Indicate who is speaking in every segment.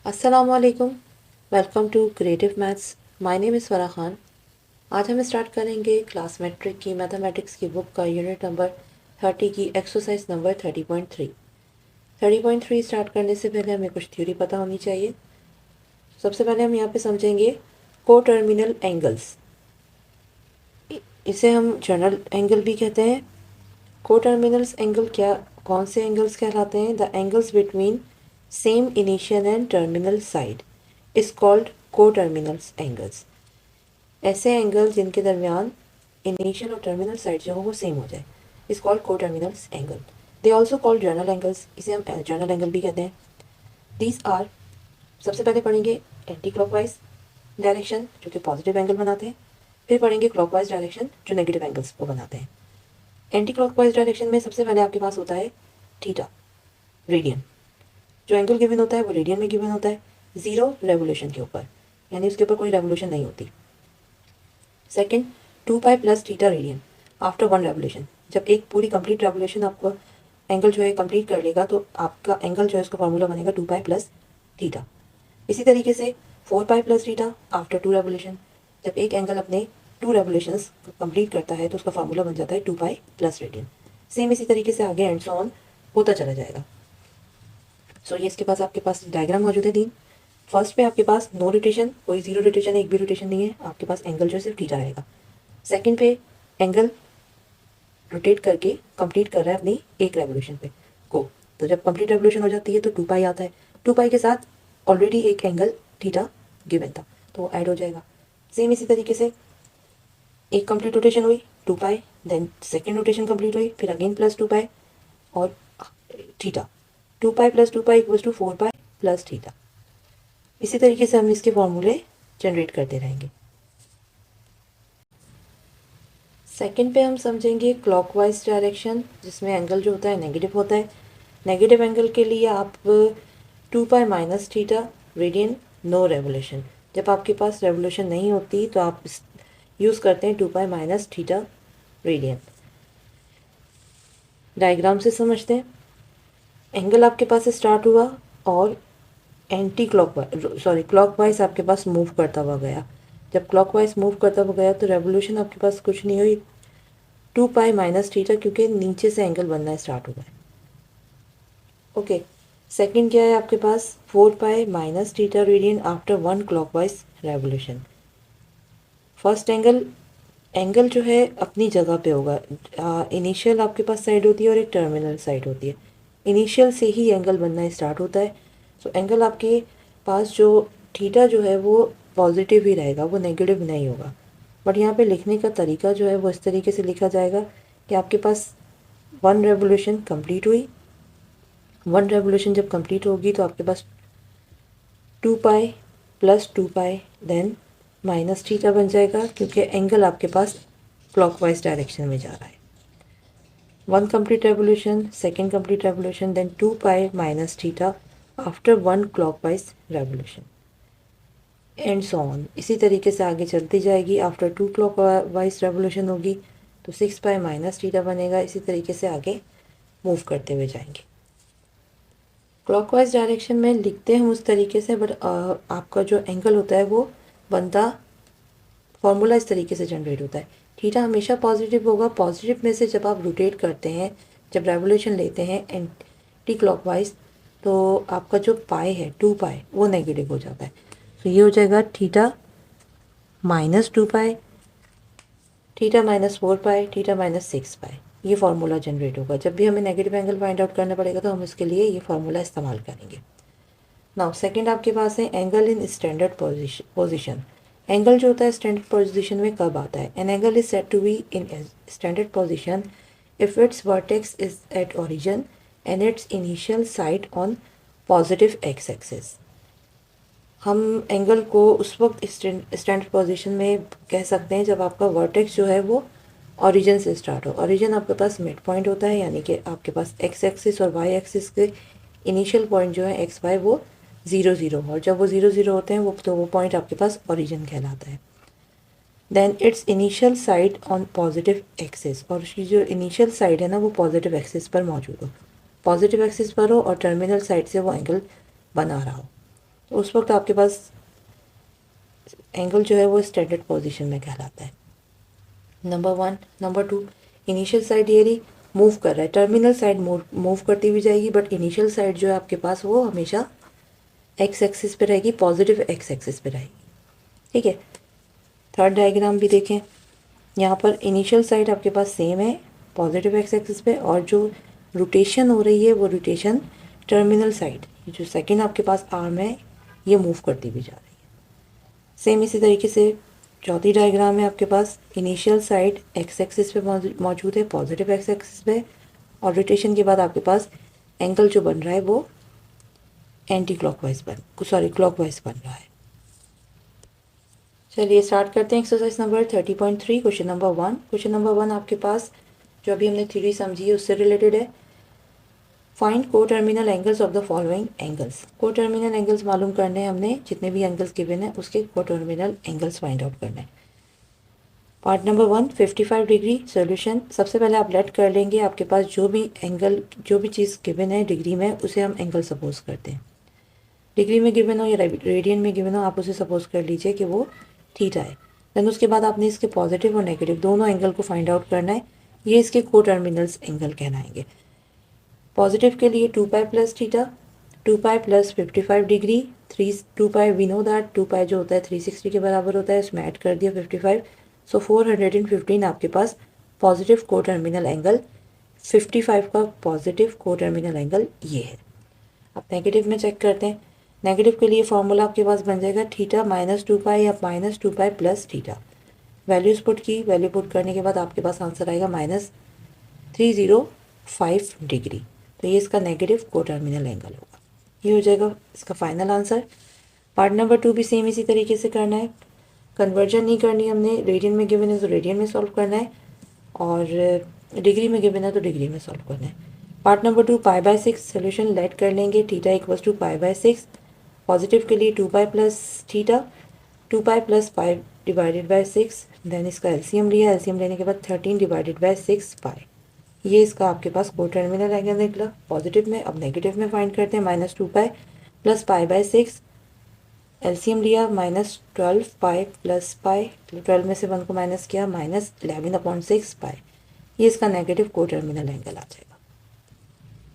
Speaker 1: अस्सलाम वालेकुम। Welcome to creative maths. My name is Farah Khan. आज हम स्टार्ट करेंगे क्लास मेट्रिक की मैथमेटिक्स की बुक का यूनिट नंबर 30 की एक्सरसाइज नंबर 30.3। 30.3 स्टार्ट करने से पहले हमें कुछ थ्योरी पता होनी चाहिए। सबसे पहले हम यहाँ पे समझेंगे को टर्मिनल एंगल्स। इसे हम जनरल एंगल भी कहते हैं। को टर्मिनल्स एंगल कौन से एंगल्स कहलाते हैं? The angles between same initial and terminal side is called को टर्मिनल्स एंगल्स। ऐसे एंगल जिनके दरमियान इनिशियल और टर्मिनल साइड जो हो वो सेम हो जाए इज कॉल्ड को terminals angle. They also called journal angles, इसे हम जर्नल एंगल भी कहते हैं। दीज आर, सबसे पहले पढ़ेंगे एंटी क्लॉकवाइज डायरेक्शन जो कि पॉजिटिव एंगल बनाते हैं, फिर पढ़ेंगे क्लॉकवाइज डायरेक्शन जो नेगेटिव एंगल्स को बनाते हैं। एंटी क्लॉकवाइज डायरेक्शन में सबसे पहले आपके पास होता है थीटा, रेडियन। जो एंगल गिवन होता है वो रेडियन में गिवन होता है, जीरो रेवोल्यूशन के ऊपर, यानी उसके ऊपर कोई रेवोल्यूशन नहीं होती। Second, 2 pi plus theta radian after one revolution. जब एक पूरी कंप्लीट रेवोल्यूशन आपको एंगल जो है कंप्लीट कर लेगा तो आपका एंगल जो है उसका फॉर्मूला बनेगा 2 पाई प्लस थीटा। इसी तरीके से 4 pi plus theta after two revolution. जब एक एंगल अपने टू रेवोल्यूशंस कंप्लीट करता है तो उसका फार्मूला बन जाता है 2 पाई प्लस रेडियन। सेम इसी तरीके से आगे एंड सो ऑन होता चला जाएगा। सो ये इसके पास आपके पास डायग्राम मौजूद है तीन। फर्स्ट पे आपके पास नो रोटेशन, कोई जीरो रोटेशन है, एक भी रोटेशन नहीं है, आपके पास एंगल जो है सिर्फ थीटा रहेगा। सेकंड पे एंगल रोटेट करके कंप्लीट कर रहा है अपनी एक रेवोल्यूशन पे को, तो जब कंप्लीट रेवोल्यूशन हो जाती है तो 2 पाई आता है। 2 पाई के साथ ऑलरेडी एक एंगल थीटा गिवन था तो वो ऐड हो जाएगा। सेम इसी तरीके से एक कंप्लीट रोटेशन हुई 2 pi, then second rotation complete हुई, फिर अगेन प्लस 2 पाई और theta. 2 pi plus 2 pi equals to 4 pi plus theta. इसी तरीके से हम इसके फॉर्मूले जनरेट करते रहेंगे। सेकंड पे हम समझेंगे क्लॉकवाइज डायरेक्शन, जिसमें एंगल जो होता है नेगेटिव होता है। नेगेटिव एंगल के लिए आप 2 pi minus theta radian no revolution. जब आपके पास रेवोल्यूशन नहीं होती तो आप यूज़ करते हैं 2 pi minus theta radian. Diagram से समझते हैं। एंगल आपके पास स्टार्ट हुआ और एंटी क्लॉकवाइज आपके पास मूव करता हुआ गया। जब क्लॉकवाइज मूव करता हुआ गया तो रेवोल्यूशन आपके पास कुछ नहीं हुई 2 पाई माइनस थीटा, क्योंकि नीचे से एंगल बनना स्टार्ट हो गया। ओके, सेकंड क्या है आपके पास 4 पाई minus theta radian after one clockwise revolution. First angle जो है अपनी जगह पे होगा। इनिशियल आपके पास साइड होती है और एक टर्मिनल साइड होती है। इनिशियल से ही एंगल बनना स्टार्ट होता है। सो एंगल आपके पास जो थीटा जो है वो पॉजिटिव ही रहेगा, वो नेगेटिव नहीं होगा। बट यहाँ पे लिखने का तरीका जो है वो इस तरीके से लिखा जाएगा कि आपके पास वन रेवोल्यूशन कंप्लीट हुई। वन रेवोल्यूशन जब कंप्लीट होगी तो आपके पास 2 pi plus 2 pi then minus theta बन जाएगा, क्योंकि एंगल आपके पास क्लॉकवाइज डायरेक्शन में जा रहा है। One complete revolution, second complete revolution, then 2 pi minus theta after one clockwise revolution and so on. इसी तरीके से आगे चलती जाएगी। आफ्टर टू क्लॉकवाइज रेवोल्यूशन होगी तो 6 पाई माइनस थीटा बनेगा। इसी तरीके से आगे मूव करते हुए जाएंगे। क्लॉकवाइज डायरेक्शन में लिखते हैं हम उस तरीके से, बट आपका जो एंगल होता है वो बनता, फॉर्मूला इस तरीके से जनरेट होता है। थीटा हमेशा पॉजिटिव होगा। पॉजिटिव में से जब आप रोटेट करते हैं, जब रेवोल्यूशन लेते हैं एंटी क्लॉकवाइज, तो आपका जो पाई है 2 पाई वो नेगेटिव हो जाता है। तो ये हो जाएगा थीटा माइनस 2 पाई, थीटा माइनस 4 पाई, थीटा माइनस 6 पाई। ये फार्मूला जनरेट होगा। जब भी हमें नेगेटिव एंगल फाइंड आउट करना पड़ेगा तो हम इसके लिए ये फार्मूला इस्तेमाल करेंगे। नाउ सेकंड आपके पास है angle in standard position. Angle जो होता है स्टैंडर्ड पोजीशन में कब आता है? An angle is said to be in standard position if its vertex is at origin and its initial side on positive x axis. हम एंगल को उस वक्त स्टैंडर्ड पोजीशन में कह सकते हैं जब आपका वर्टेक्स जो है वो ओरिजिन से स्टार्ट हो। ओरिजिन आपके पास मिड पॉइंट होता है, यानी कि आपके पास एक्स एक्सिस और वाई एक्सिस के इनिशियल पॉइंट जो है एक्स वाई वो 0 0, और जब वो 0 0 होते हैं वो पॉइंट आपके पास ओरिजिन कहलाता है। Then its initial side on positive axis, और उसकी जो इनिशियल साइड है ना वो पॉजिटिव एक्सिस पर मौजूद हो, पॉजिटिव एक्सिस पर हो और टर्मिनल साइड से वो एंगल बना रहा हो। तो उस वक्त आपके पास एंगल जो है वो स्टैंडर्ड पोजीशन में कहलाता है। नंबर 1, नंबर 2, इनिशियल साइड ये रही, मूव कर रहा है, टर्मिनल साइड मूव करती हुई जाएगी, बट इनिशियल साइड जो है आपके पास वो हमेशा एक्स एक्सिस पे रहेगी, पॉजिटिव एक्स एक्सिस पे रहेगी। ठीक है, थर्ड डायग्राम भी देखें। यहाँ पर इनिशियल साइड आपके पास सेम है पॉजिटिव एक्स एक्सिस पे, और जो रोटेशन हो रही है वो रोटेशन टर्मिनल साइड, जो सेकंड आपके पास आर्म है ये मूव करती हुई जा रही है। सेम इसी तरीके से चौथी डायग्राम में आपके पास इनिशियल साइड एक्स एक्सिस पे मौजूद है, पॉजिटिव एक्स एक्सिस पे, और रोटेशन के बाद आपके पास एंगल जो बन रहा है वो क्लॉकवाइज बन रहा है। चलिए स्टार्ट करते हैं exercise number 30.3, question number 1। Question number 1 आपके पास जो अभी हमने थ्योरी समझी है उससे रिलेटेड है। फाइंड को terminal angles of the following angles. को टर्मिनल एंगल्स मालूम करने हैं हमने, जितने भी एंगल्स गिवन है उसके को टर्मिनल एंगल्स फाइंड आउट करने हैं। Part number 1, 55 degree solution. सबसे पहले आप लेट कर लेंगे आपके पास जो भी एंगल, जो भी चीज़ गिवन है डिग्री में, उसे हम एंगल सपोज करते हैं। डिग्री में गिवन हो या रेडियन में गिवन हो, आप उसे सपोज कर लीजिए कि वो थीटा है। देन उसके बाद आपने इसके पॉजिटिव और नेगेटिव दोनों एंगल को फाइंड आउट करना है। ये इसके को टर्मिनल्स एंगल कहलाएंगे। पॉजिटिव के लिए 2 pi plus theta, 2 pi plus 55 degree, 2 pi we know that 2 pi जो होता है 360 के बराबर होता है, उसमें ऐड कर दिया 55, सो 415 आपके पास पॉजिटिव को टर्मिनल एंगल, 55 का पॉजिटिव को टर्मिनल एंगल ये है। अब नेगेटिव में चेक करते हैं। नेगेटिव के लिए फॉर्मूला आपके पास बन जाएगा थीटा माइनस 2 पाई या minus 2 pi plus theta. Values put की, वैल्यू पुट करने के बाद आपके पास आंसर आएगा -305 डिग्री। तो ये इसका नेगेटिव को टर्मिनल एंगल होगा। ये हो जाएगा इसका फाइनल आंसर। पार्ट नंबर 2 भी सेम इसी तरीके से करना है। कन्वर्जन नहीं करनी हमने, रेडियन में गिवन है तो रेडियन में सॉल्व करना है, और डिग्री में गिवन है तो डिग्री में सॉल्व करना है। पार्ट नंबर 2, π/6 सोल्यूशन लेट कर लेंगे। Theta equals to π/6। पॉजिटिव के लिए 2 pi plus theta, 2 pi plus 5 divided by 6, then इसका एलसीएम लिया, एलसीएम लेने के बाद 13 डिवाइडेड बाई 6 पाई। ये इसका आपके पास को टर्मिनल एंगल निकला पॉजिटिव में। अब नेगेटिव में फाइंड करते हैं। -2 पाई प्लस π/6, एलसीएम लिया, -12 पाई प्लस पाई, 12 में से 1 को माइनस किया, -11/6 पाई। ये इसका नेगेटिव को टर्मिनल एंगल आ जाएगा।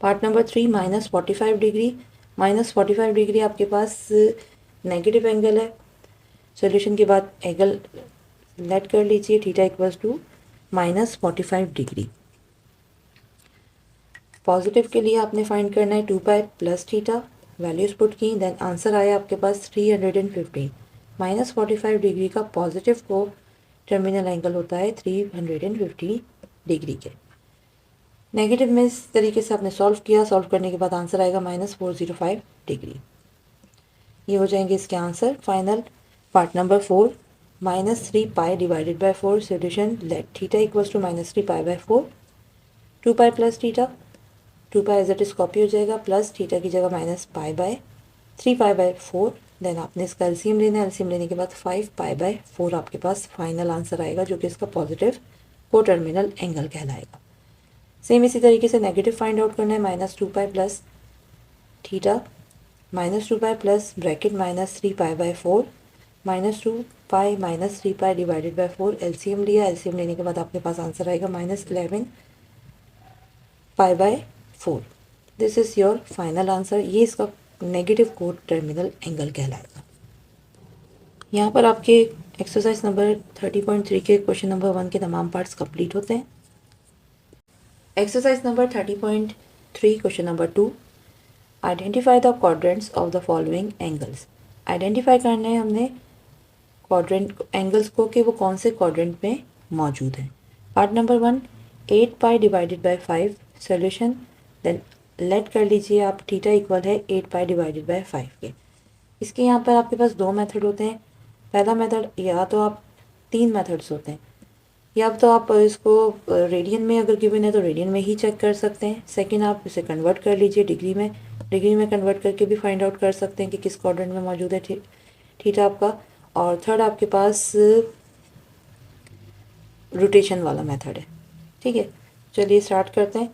Speaker 1: Part number 3, -45 degree. -45 डिग्री आपके पास नेगेटिव एंगल है। सॉल्यूशन के बाद एंगल लेट कर लीजिए, theta equals to -45 degree. Positive के लिए आपने फाइंड करना है 2 pi plus theta, values put की, देन आंसर आया आपके पास 315। -45 डिग्री का पॉजिटिव को टर्मिनल एंगल होता है 350 डिग्री के। नेगेटिव में इस तरीके से आपने सॉल्व किया, सॉल्व करने के बाद आंसर आएगा -405 डिग्री। ये हो जाएंगे इसके answer final. Part number 4, -3 pi divided by 4 solution let theta equals to -3 pi by 4, 2 pi plus theta, 2 pi as it is copy हो जाएगा, प्लस थीटा की जगह -pi by 3 pi by 4। Then आपने इसका एलसीएम लेना है, एलसीएम लेने के बाद 5 पाई बाय 4 आपके पास फाइनल आंसर आएगा, जो कि इसका पॉजिटिव को टर्मिनल एंगल कहलाएगा। सेम इसी तरीके से नेगेटिव फाइंड आउट करना है। -2 pi plus theta, -2 pi plus bracket -3 pi by 4, -2 pi -3 pi divided by 4, LCM लिया, एलसीएम लेने के बाद आपके पास आंसर आएगा -11 पाई by 4। This is your final answer. ये इसका नेगेटिव को टर्मिनल एंगल कहलाएगा। यहाँ पर आपके एक्सरसाइज नंबर 30.3 के क्वेश्चन नंबर 1 के तमाम पार्ट्स कंप्लीट होते हैं। Exercise number 30.3 question number 2, identify the quadrants of the following angles. Identify करना है हमने क्वाड्रेंट एंगल्स को कि वो कौन से क्वाड्रेंट में मौजूद हैं। Part number 1, 8 pi divided by 5 solution, then let कर लीजिए आप थीटा इक्वल है 8 पाई डिवाइडेड बाय 5 के। इसके यहाँ पर आपके पास दो मेथड होते हैं। पहला मेथड, या तो आप 3 मेथड्स होते हैं, या तो आप इसको रेडियन में अगर गिवन है तो रेडियन में ही चेक कर सकते हैं। सेकंड, आप इसे कन्वर्ट कर लीजिए डिग्री में, डिग्री में कन्वर्ट करके भी फाइंड आउट कर सकते हैं कि किस क्वाड्रेंट में मौजूद है थीटा आपका। और थर्ड आपके पास रोटेशन वाला मेथड है। ठीक है, चलिए स्टार्ट करते हैं।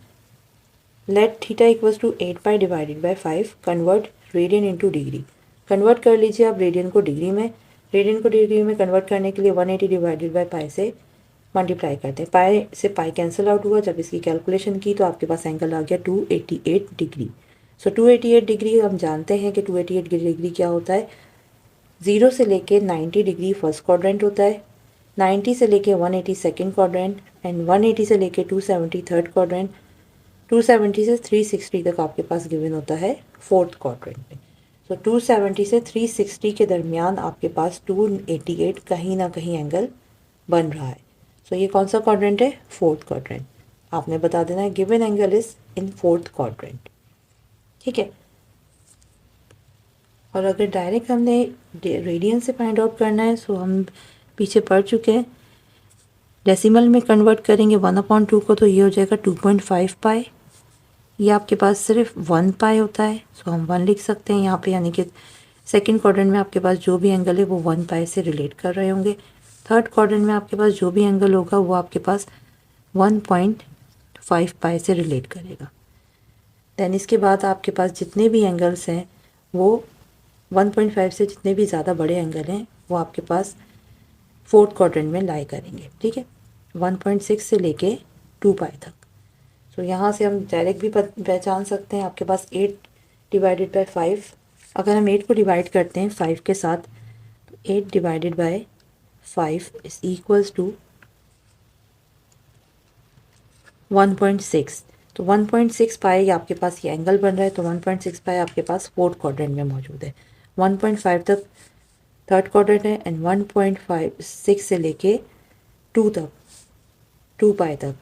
Speaker 1: Let theta equals to 8 pi divided by 5, convert radian into degree. Convert कर लीजिए आप रेडियन को डिग्री में। रेडियन को डिग्री में कन्वर्ट करने के लिए 180 डिवाइडेड बाय पाई से मल्टीप्लाई करते हैं। पाई से पाई कैंसिल आउट हुआ, जब इसकी कैलकुलेशन की तो आपके पास एंगल आ गया 288 डिग्री। सो 288 डिग्री हम जानते हैं कि 288 डिग्री क्या होता है। 0 से लेके 90 डिग्री फर्स्ट क्वाड्रेंट होता है, 90 से लेके 180 सेकेंड क्वाड्रेंट एंड 180 से लेके 270 थर्ड क्वाड्रेंट, 270 से 360 तक आपके पास गिवन होता है फोर्थ क्वाड्रेंट में। तो 270 से 360 के दरमियान आपके पास 288 कहीं ना कहीं एंगल बन रहा है। सो ये कौन सा क्वाड्रेंट है? Fourth quadrant. आपने बता देना है given angle is in fourth quadrant. ठीक है। और अगर डायरेक्ट हमने रेडियन से फाइंड आउट करना है सो हम पीछे पढ़ चुके हैं। डेसिमल में कन्वर्ट करेंगे 1/2 को तो ये हो जाएगा 2.5 पाई। ये आपके पास सिर्फ 1 पाई होता है, सो हम 1 लिख सकते हैं यहाँ पे, यानी कि सेकंड क्वाड्रेंट में आपके पास जो भी एंगल है वो 1 पाई से रिलेट कर रहे होंगे। थर्ड क्वाड्रेंट में आपके पास जो भी एंगल होगा वो आपके पास 1.5 पाई से रिलेट करेगा। दैन इसके बाद आपके पास जितने भी एंगल्स हैं वो 1.5 से जितने भी ज़्यादा बड़े एंगल हैं वो आपके पास फोर्थ क्वाड्रेंट में लाई करेंगे। ठीक है, 1.6 से लेके 2 पाई तक। तो यहाँ से हम डायरेक्ट भी पहचान सकते हैं। आपके पास 8 डिवाइडेड बाय 5, अगर हम 8 को डिवाइड करते हैं 5 के साथ तो 8 divided by 5 is equals to 1.6। तो 1.6 पाई आपके पास ये एंगल बन रहा है, तो 1.6 पाई आपके पास फोर्थ क्वाड्रेंट में मौजूद है। 1.5 तक थर्ड क्वाड्रेंट है एंड 1.56 से लेके 2 तक 2 पाई तक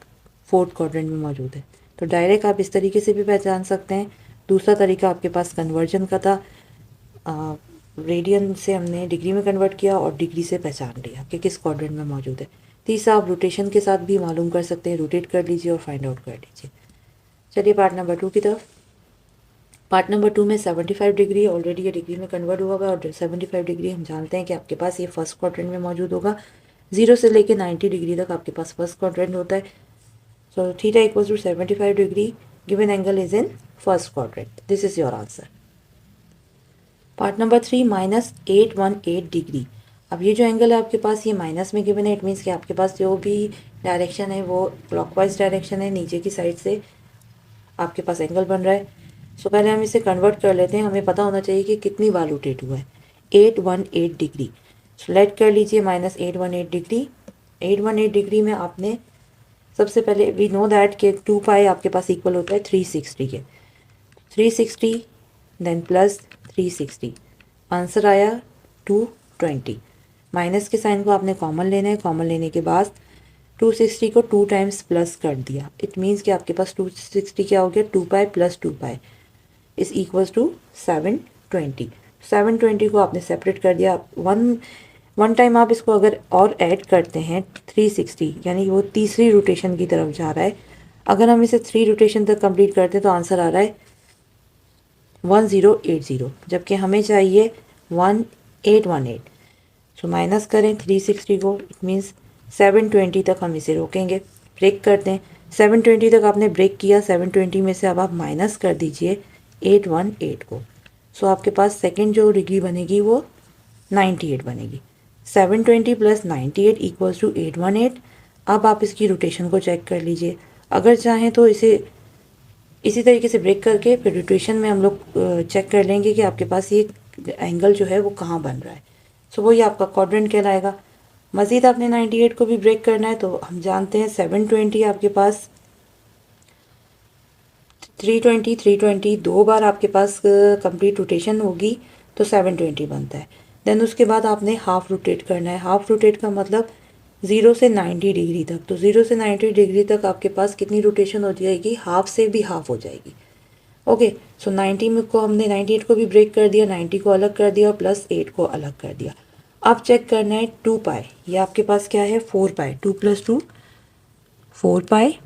Speaker 1: फोर्थ क्वाड्रेंट में मौजूद है। तो डायरेक्ट आप इस तरीके से भी पहचान सकते हैं। दूसरा तरीका आपके पास कन्वर्जन का था, रेडियन से हमने डिग्री में कन्वर्ट किया और डिग्री से पहचान लिया कि किस क्वाड्रेंट में मौजूद है। तीसरा आप रोटेशन के साथ भी मालूम कर सकते हैं, रोटेट कर लीजिए और फाइंड आउट कर लीजिए। चलिए पार्ट नंबर 2 की तरफ। पार्ट नंबर 2 में 75 डिग्री ऑलरेडी ये डिग्री में कन्वर्ट हुआ हुआ है और 75 डिग्री हम जानते हैं कि आपके पास ये फर्स्ट क्वाड्रेंट में मौजूद होगा। 0 से लेके 90 डिग्री तक आपके पास फर्स्ट क्वाड्रेंट होता है। So theta equals to 75 degree, given angle is in first quadrant. This is your answer. Part number 3 -818 degree. अब ये जो एंगल है आपके पास ये माइनस में गिवन है, इट मीन्स कि आपके पास जो भी डायरेक्शन है वो क्लॉकवाइज डायरेक्शन है, नीचे की साइड से आपके पास एंगल बन रहा है। सो पहले हम इसे कन्वर्ट कर लेते हैं। हमें पता होना चाहिए कि कितनी बार रोटेट हुआ है। 818 डिग्री। सो लेट कर लीजिए -818 डिग्री। 818 डिग्री में आपने सबसे पहले वी नो दैट कि 2 पाई आपके पास इक्वल होता है 360 के। 360 देन प्लस 360, आंसर आया 220। माइनस के साइन को आपने कॉमन लेना है, कॉमन लेने के बाद 260 को 2 टाइम्स प्लस कर दिया। इट मीन्स कि आपके पास 260 क्या हो गया, 2 pi plus 2 pi is equals to 720। 720 को आपने सेपरेट कर दिया। वन टाइम आप इसको अगर और ऐड करते हैं 360, यानी वो तीसरी रोटेशन की तरफ जा रहा है। अगर हम इसे 3 रोटेशन तक कंप्लीट करते हैं तो आंसर आ रहा है 1080, जबकि हमें चाहिए 1818। सो माइनस करें 360 को, इट मीन्स 720 तक हम इसे रोकेंगे। ब्रेक करते हैं, 720 तक आपने ब्रेक किया। 720 में से अब आप माइनस कर दीजिए 818 को। सो आपके पास सेकंड जो डिग्री बनेगी वो 98 बनेगी। 720 प्लस 98 इक्वल्स टू 818। अब आप इसकी रोटेशन को चेक कर लीजिए। अगर चाहें तो इसे इसी तरीके से ब्रेक करके फिर रोटेशन में हम लोग चेक कर लेंगे कि आपके पास ये एंगल जो है वो कहाँ बन रहा है। सो वही आपका क्वाड्रेंट कहलाएगा। मज़ीद आपने 98 को भी ब्रेक करना है तो हम जानते हैं 720 आपके पास 320 2 बार आपके पास कंप्लीट रोटेशन होगी तो 720 बनता है। देन उसके बाद आपने हाफ रोटेट करना है। हाफ रोटेट का मतलब 0 से 90 डिग्री तक। तो 0 से 90 डिग्री तक आपके पास कितनी रोटेशन हो जाएगी, हाफ से भी हाफ हो जाएगी। ओके, सो 90 में को हमने 98 को भी ब्रेक कर दिया, 90 को अलग कर दिया और प्लस 8 को अलग कर दिया। अब चेक करना है 2 पाई, ये आपके पास क्या है 4 pi. 2 + 2 4 pi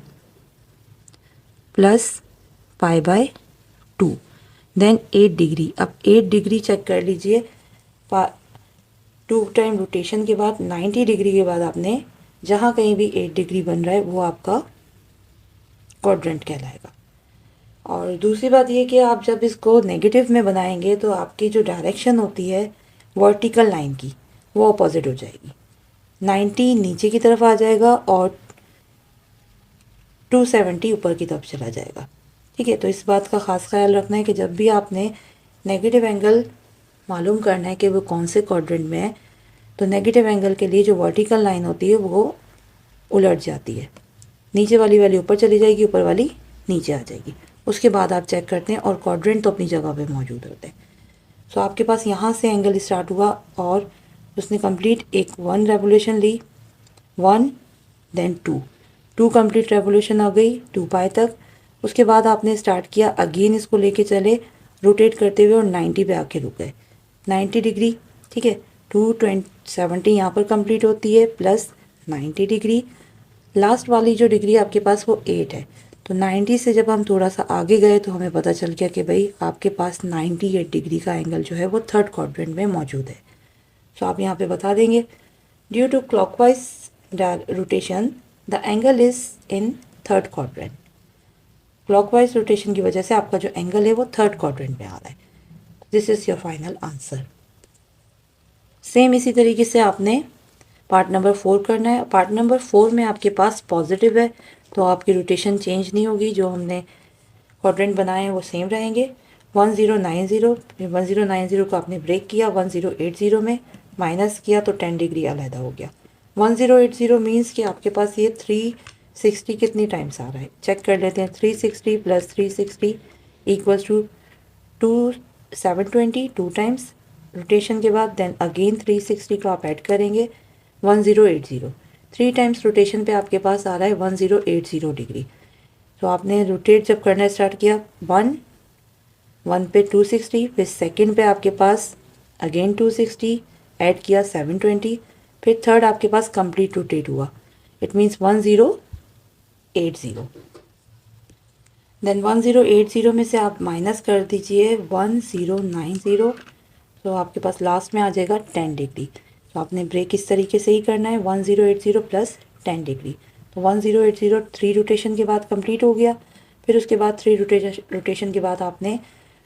Speaker 1: plus pi by 2 then 8 degree. अब 8 डिग्री चेक कर लीजिए। 2 टाइम रोटेशन के बाद 90 डिग्री के बाद आपने जहाँ कहीं भी 8 डिग्री बन रहा है वो आपका क्वाड्रेंट कहलाएगा। और दूसरी बात ये कि आप जब इसको नेगेटिव में बनाएंगे तो आपकी जो डायरेक्शन होती है वर्टिकल लाइन की वो अपोजिट हो जाएगी। 90 नीचे की तरफ आ जाएगा और 270 ऊपर की तरफ चला जाएगा। ठीक है, तो इस बात का ख़ास ख्याल रखना है कि जब भी आपने नेगेटिव एंगल मालूम करना है कि वो कौन से क्वाड्रेंट में है, तो नेगेटिव एंगल के लिए जो वर्टिकल लाइन होती है वो उलट जाती है, नीचे वाली वैल्यू ऊपर चली जाएगी, ऊपर वाली नीचे आ जाएगी। उसके बाद आप चेक करते हैं और क्वाड्रेंट तो अपनी जगह पे मौजूद होते हैं। सो आपके पास यहाँ से एंगल स्टार्ट हुआ और उसने कंप्लीट एक 1 रेवोल्यूशन ली, 1 देन 2 कंप्लीट रेवोल्यूशन आ गई 2 पाई तक। उसके बाद आपने स्टार्ट किया अगेन, इसको लेके चले रोटेट करते हुए और 90 पे आके रुक गए, 90 डिग्री। ठीक है, 270 यहाँ पर कंप्लीट होती है प्लस 90 डिग्री, लास्ट वाली जो डिग्री आपके पास वो 8 है। तो 90 से जब हम थोड़ा सा आगे गए तो हमें पता चल गया कि भाई आपके पास 98 डिग्री का एंगल जो है वो थर्ड क्वाड्रेंट में मौजूद है। तो आप यहाँ पे बता देंगे due to clockwise rotation the angle is in third quadrant. Clockwise rotation की वजह से आपका जो एंगल है वो थर्ड क्वाड्रेंट में आ रहा है। This is your final answer. Same इसी तरीके से आपने पार्ट नंबर 4 करना है। पार्ट नंबर 4 में आपके पास पॉजिटिव है तो आपकी रोटेशन चेंज नहीं होगी, जो हमने क्वाड्रेंट बनाए हैं वो सेम रहेंगे। 1090 को आपने ब्रेक किया, 1080 में माइनस किया तो 10 डिग्री अलहदा हो गया। 1080 मीन्स कि आपके पास ये 360 कितनी टाइम्स आ रहा है, चेक कर लेते हैं। 360 plus 360 equals to 720, 2 times rotation के बाद देन अगेन 360 को आप ऐड करेंगे 1080, 3 टाइम्स रोटेशन पे आपके पास आ रहा है 1080 डिग्री। तो आपने रोटेट जब करना स्टार्ट किया 1 पे 260, फिर सेकंड पे आपके पास अगेन 260 ऐड किया 720, फिर थर्ड आपके पास कंप्लीट रोटेट हुआ, इट मीन्स 1080। देन 1080 में से आप माइनस कर दीजिए 1090, तो आपके पास लास्ट में आ जाएगा 10 डिग्री। तो आपने ब्रेक इस तरीके से ही करना है 1080 प्लस 10 डिग्री। तो 1080 3 रोटेशन के बाद कंप्लीट हो गया। फिर उसके बाद 3 रोटेशन के बाद आपने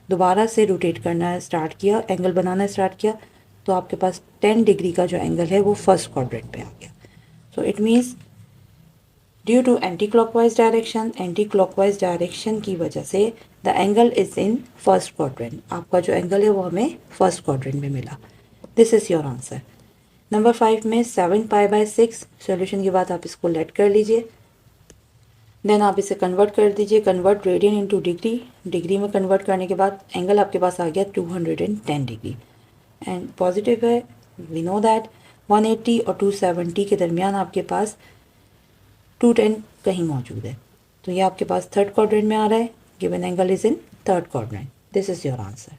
Speaker 1: दोबारा से रोटेट करना स्टार्ट किया, एंगल बनाना स्टार्ट किया, तो आपके पास 10 डिग्री का जो एंगल है वो फर्स्ट क्वाड्रेंट पे आ गया। So it means due to anti clockwise direction की वजह से the angle is in first quadrant. आपका जो एंगल है वो हमें फर्स्ट क्वाड्रेंट में मिला। This is your answer. Number 5 में 7 पाई बाय 6 सॉल्यूशन के बाद आप इसको लेट कर लीजिए, देन आप इसे कन्वर्ट कर दीजिए, convert radian into degree. Degree में कन्वर्ट करने के बाद एंगल आपके पास आ गया 210 डिग्री एंड पॉजिटिव है। वी नो दैट 180 और 270 के दरमियान आपके पास 210 कहीं मौजूद है, तो ये आपके पास थर्ड क्वाड्रेंट में आ रहा है। Given angle is in third quadrant. This is your answer.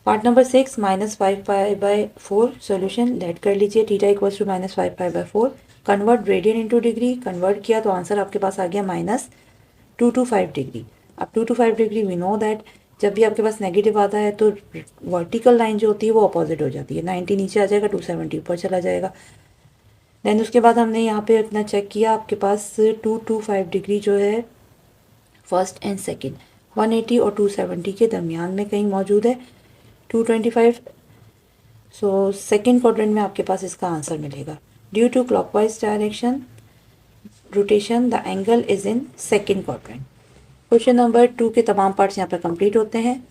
Speaker 1: Part number 6 -5 pi by 4 solution let कर लीजिए। Theta equals to -5 pi by 4, convert radian into degree, convert किया तो आंसर आपके पास आ गया -225 डिग्री। अब 225 डिग्री वी नो दैट जब भी आपके पास नेगेटिव आता है तो वर्टिकल लाइन जो होती है वो अपोजिट हो जाती है, 90 नीचे आ जाएगा, 270 ऊपर चला जाएगा। देन उसके बाद हमने यहाँ पे अपना चेक किया, आपके पास 225 डिग्री जो है फर्स्ट एंड सेकंड 180 और 270 के दरमियान में कहीं मौजूद है 225। सो सेकंड क्वाड्रेंट में आपके पास इसका आंसर मिलेगा। Due to clockwise direction rotation the angle is in second quadrant. Question number 2 के तमाम पार्ट्स यहाँ पर कंप्लीट होते हैं।